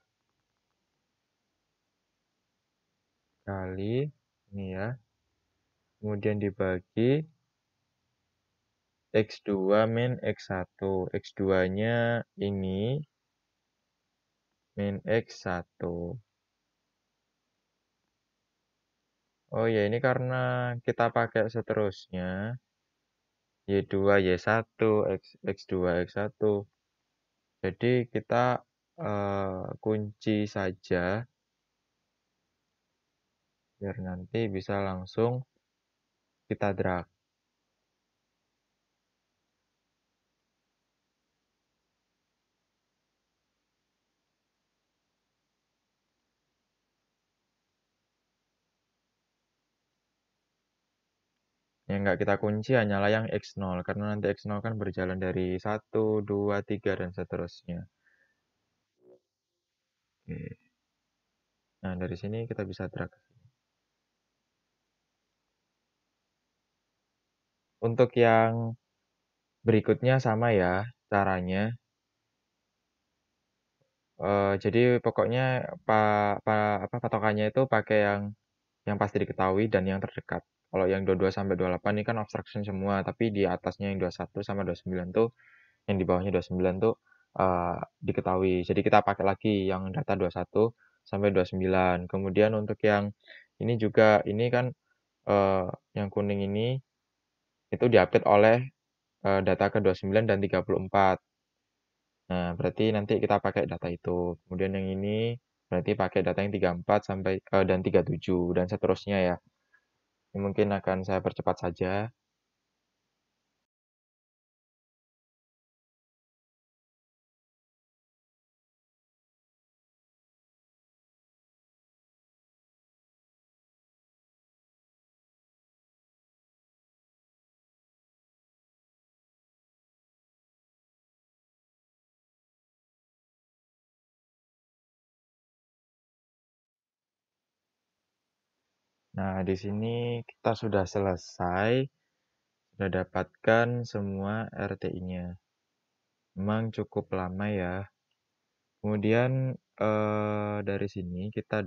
Kali ini ya. Kemudian dibagi X2 min X1. X2-nya ini min X1. Oh ya, ini karena kita pakai seterusnya. Y2, Y1, X2, X1. Jadi kita kunci saja biar nanti bisa langsung kita drag. Yang nggak kita kunci hanyalah yang X0, karena nanti X0 kan berjalan dari 1, 2, 3, dan seterusnya. Oke. Nah, dari sini kita bisa drag. Untuk yang berikutnya sama ya caranya. Jadi pokoknya patokannya itu pakai yang pasti diketahui dan yang terdekat. Kalau yang 22 sampai 28 ini kan obstruction semua, tapi di atasnya yang 21 sama 29 tuh, yang di bawahnya 29 tuh diketahui. Jadi kita pakai lagi yang data 21 sampai 29. Kemudian untuk yang ini juga, ini kan yang kuning ini itu diupdate oleh data ke 29 dan 34. Nah, berarti nanti kita pakai data itu. Kemudian yang ini berarti pakai data yang 34 sampai dan 37 dan seterusnya ya. Ini mungkin akan saya percepat saja. Nah, di sini kita sudah selesai, sudah dapatkan semua RTI-nya. Memang cukup lama ya. Kemudian dari sini kita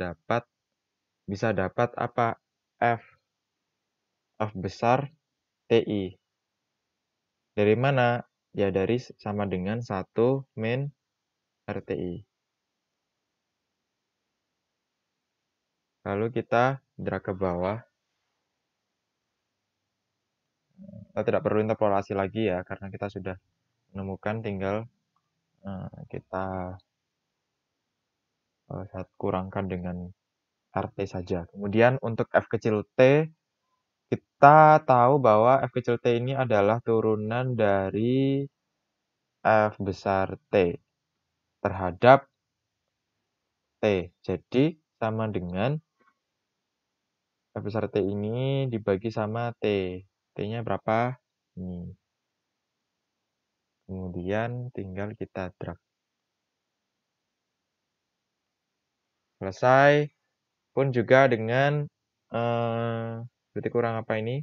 bisa dapat apa? F besar TI. Dari mana? Ya dari sama dengan 1 min RTI. Lalu kita drag ke bawah. Kita tidak perlu interpolasi lagi ya, karena kita sudah menemukan, tinggal kita kurangkan dengan RT saja. Kemudian untuk F kecil T, kita tahu bahwa F kecil T ini adalah turunan dari F besar T terhadap T. Jadi sama dengan F besar T ini dibagi sama T. T-nya berapa? Ini. Kemudian tinggal kita drag. Selesai. Pun juga dengan berarti kurang apa ini?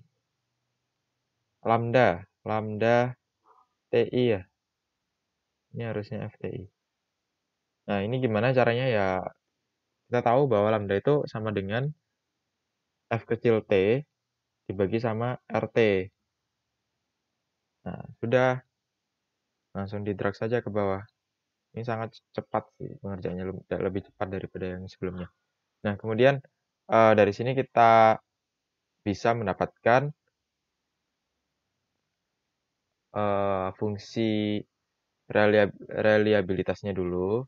Lambda TI ya. Ini harusnya FTI. Nah, ini gimana caranya ya? Kita tahu bahwa lambda itu sama dengan F kecil T dibagi sama RT. Nah, sudah. Langsung di drag saja ke bawah. Ini sangat cepat sih pengerjaannya, lebih cepat daripada yang sebelumnya. Nah, kemudian dari sini kita bisa mendapatkan fungsi reliabilitasnya dulu.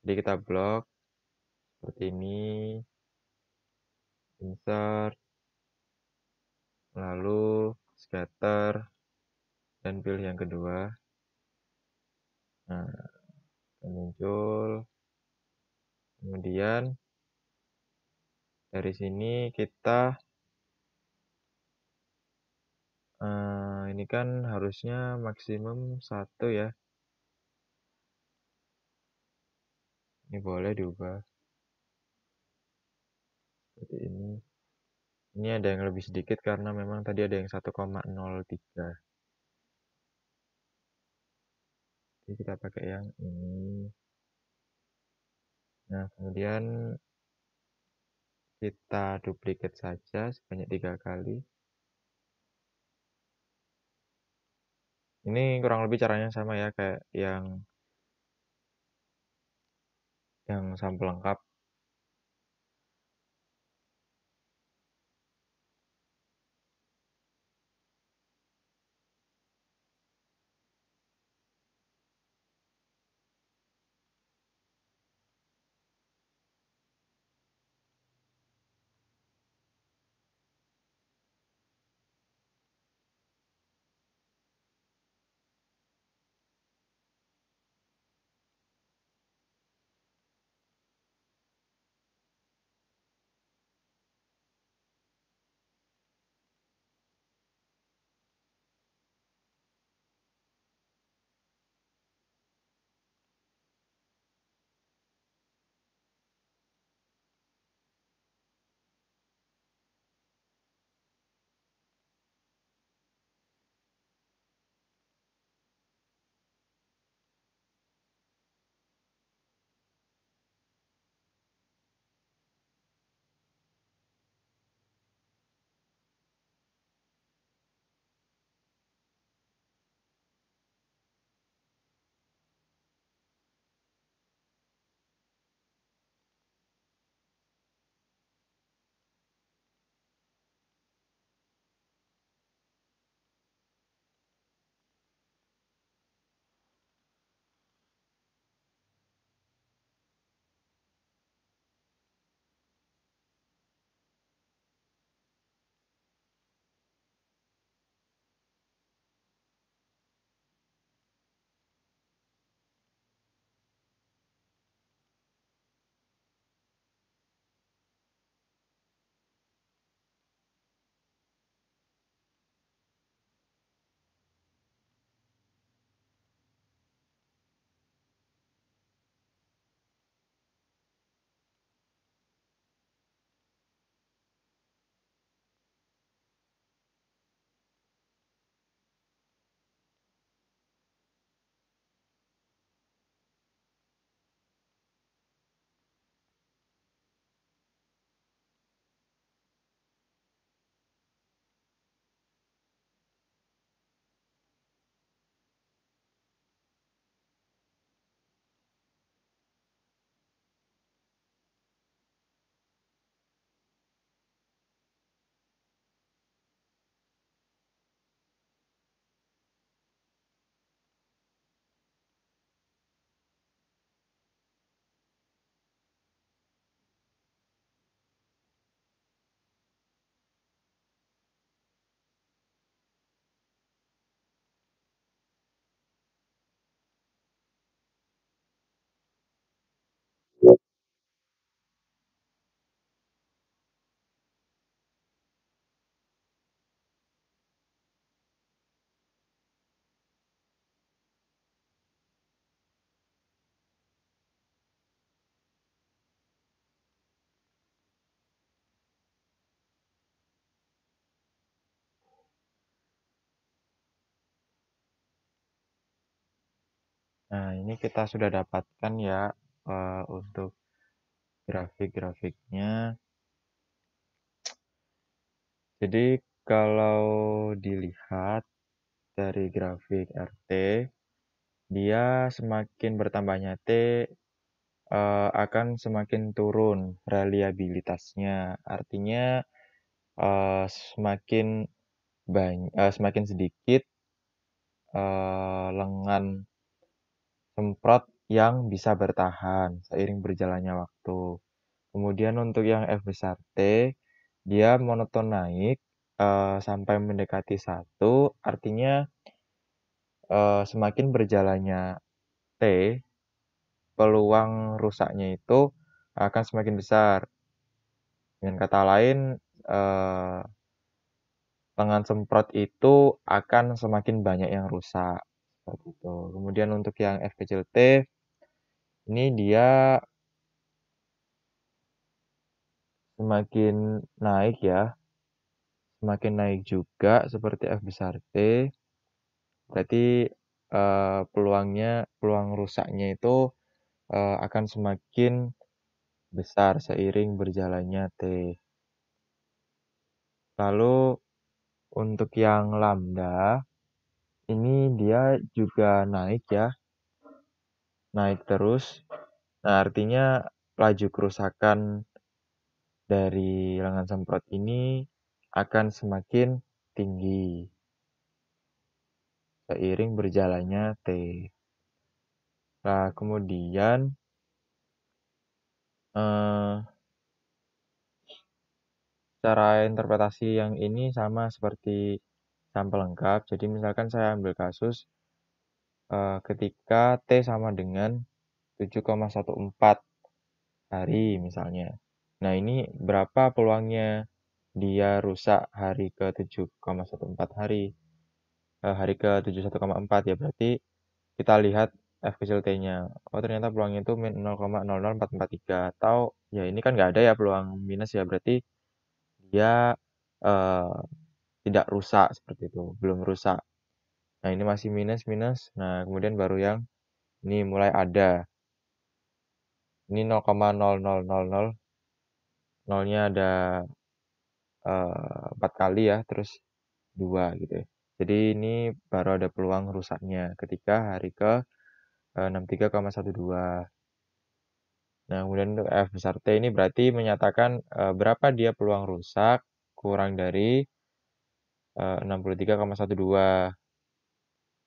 Jadi kita blok seperti ini, insert, lalu scatter, dan pilih yang kedua. Nah, muncul. Kemudian dari sini kita ini kan harusnya maksimum 1 ya. Ini boleh diubah seperti ini. Ini ada yang lebih sedikit karena memang tadi ada yang 1,03. Jadi kita pakai yang ini. Nah, kemudian kita duplicate saja sebanyak 3 kali. Ini kurang lebih caranya sama ya kayak yang sampel lengkap. Nah, ini kita sudah dapatkan ya untuk grafik-grafiknya. Jadi kalau dilihat dari grafik RT, dia semakin bertambahnya T akan semakin turun reliabilitasnya. Artinya semakin sedikit lengan semprot yang bisa bertahan seiring berjalannya waktu. Kemudian untuk yang F besar T, dia monoton naik sampai mendekati 1, artinya semakin berjalannya T, peluang rusaknya itu akan semakin besar. Dengan kata lain, lengan semprot itu akan semakin banyak yang rusak. Seperti itu. Kemudian untuk yang F kecil T, ini dia semakin naik ya, semakin naik juga seperti F besar T. Berarti peluang rusaknya itu akan semakin besar seiring berjalannya T. Lalu untuk yang lambda, ini dia juga naik ya, naik terus. Nah, artinya laju kerusakan dari lengan semprot ini akan semakin tinggi seiring berjalannya T. Nah, kemudian cara interpretasi yang ini sama seperti sampel lengkap. Jadi misalkan saya ambil kasus ketika T sama dengan 7,14 hari misalnya. Nah, ini berapa peluangnya dia rusak hari ke 7,14 hari? Hari ke 71,4 ya, berarti kita lihat F kecil T-nya. Oh, ternyata peluangnya itu min 0,00443. Atau ya ini kan nggak ada ya peluang minus ya, berarti dia eh, tidak rusak seperti itu, belum rusak. Nah, ini masih minus minus. Nah, kemudian baru yang ini mulai ada. Ini 0,0000, nolnya ada 4 kali ya, terus 2 gitu ya. Jadi ini baru ada peluang rusaknya ketika hari ke 63,12. Nah, kemudian untuk F besar T ini berarti menyatakan berapa dia peluang rusak kurang dari 63,12.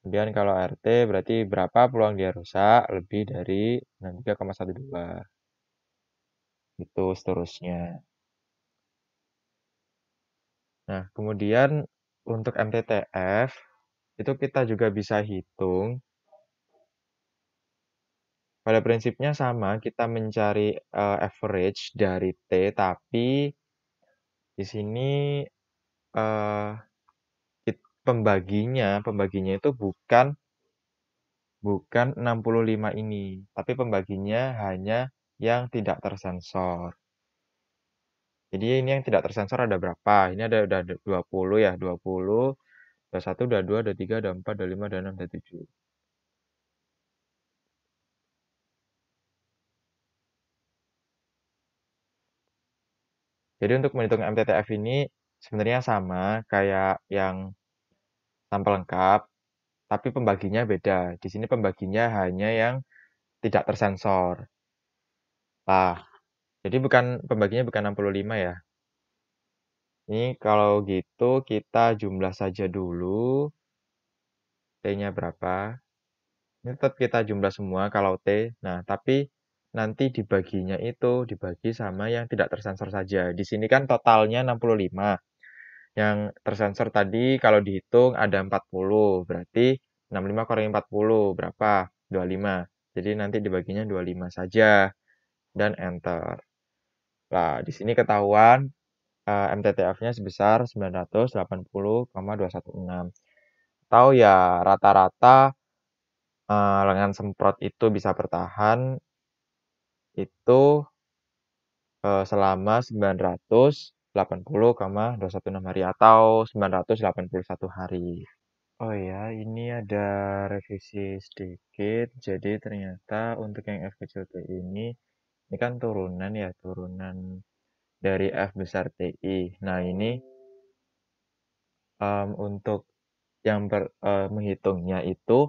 Kemudian kalau RT berarti berapa peluang dia rusak lebih dari 63,12. Itu seterusnya. Nah, kemudian untuk MTTF itu kita juga bisa hitung. Pada prinsipnya sama, kita mencari average dari T, tapi di sini pembaginya itu bukan 65 ini, tapi pembaginya hanya yang tidak tersensor. Jadi ini yang tidak tersensor ada berapa? Ini ada udah 20 ya, 20, 21, 22, 23, 24, 25, 26, 27. Jadi untuk menghitung MTTF ini sebenarnya sama kayak yang sampel lengkap, tapi pembaginya beda. Di sini pembaginya hanya yang tidak tersensor. Nah, jadi pembaginya bukan 65 ya. Ini kalau gitu kita jumlah saja dulu T-nya berapa. Ini tetap kita jumlah semua kalau T. Nah, tapi nanti dibaginya itu dibagi sama yang tidak tersensor saja. Di sini kan totalnya 65. Yang tersensor tadi kalau dihitung ada 40. Berarti 65 kurangi 40 berapa? 25. Jadi nanti dibaginya 25 saja dan enter. Nah, di sini ketahuan MTTF-nya sebesar 980,216. Atau ya rata-rata lengan semprot itu bisa bertahan itu selama 980,216 hari atau 981 hari. Oh ya, ini ada revisi sedikit. Jadi ternyata untuk yang F kecil T ini kan turunan ya, turunan dari F besar TI. Nah, ini untuk yang menghitungnya itu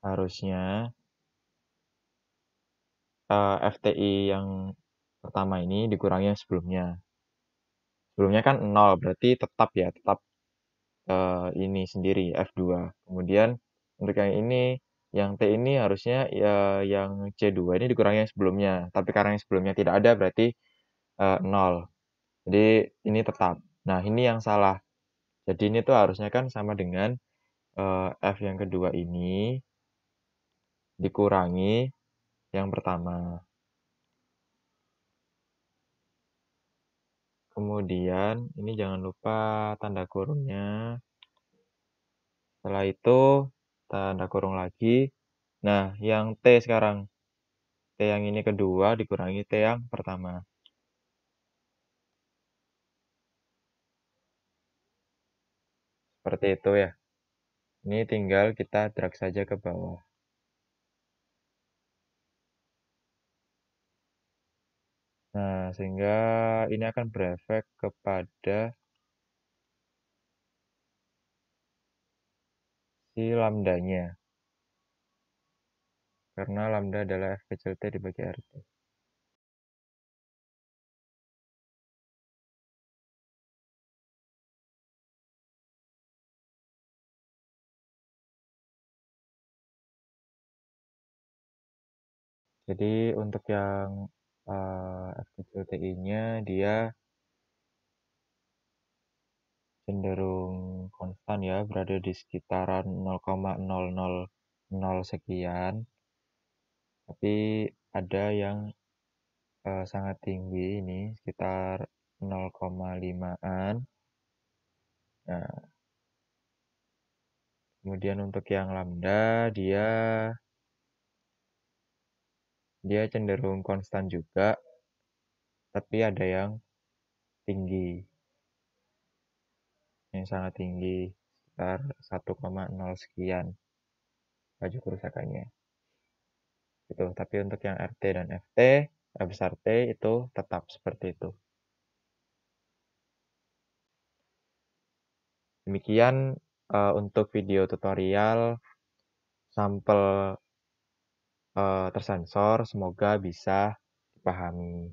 harusnya FTI yang pertama ini dikurangi yang sebelumnya. Sebelumnya kan 0, berarti tetap ya, tetap ini sendiri F2. Kemudian untuk yang ini, yang T ini harusnya ya yang C2 ini dikurangi yang sebelumnya, tapi karena yang sebelumnya tidak ada berarti 0. Jadi ini tetap. Nah, ini yang salah. Jadi ini tuh harusnya kan sama dengan F yang kedua ini dikurangi yang pertama. Kemudian ini jangan lupa tanda kurungnya. Setelah itu tanda kurung lagi. Nah, yang T sekarang. T yang ini kedua dikurangi T yang pertama. Seperti itu ya. Ini tinggal kita drag saja ke bawah. Nah, sehingga ini akan berefek kepada si lambdanya. Karena lambda adalah F kecil T dibagi RT. Jadi untuk yang F kecil TI-nya dia cenderung konstan ya, berada di sekitaran 0,0000 sekian. Tapi ada yang sangat tinggi ini, sekitar 0,5-an. Nah, kemudian untuk yang lambda, dia cenderung konstan juga, tapi ada yang tinggi, yang sangat tinggi, sekitar 1,0 sekian laju kerusakannya. Gitu. Tapi untuk yang RT dan FT, besar T itu tetap seperti itu. Demikian untuk video tutorial sampel tersensor, semoga bisa dipahami.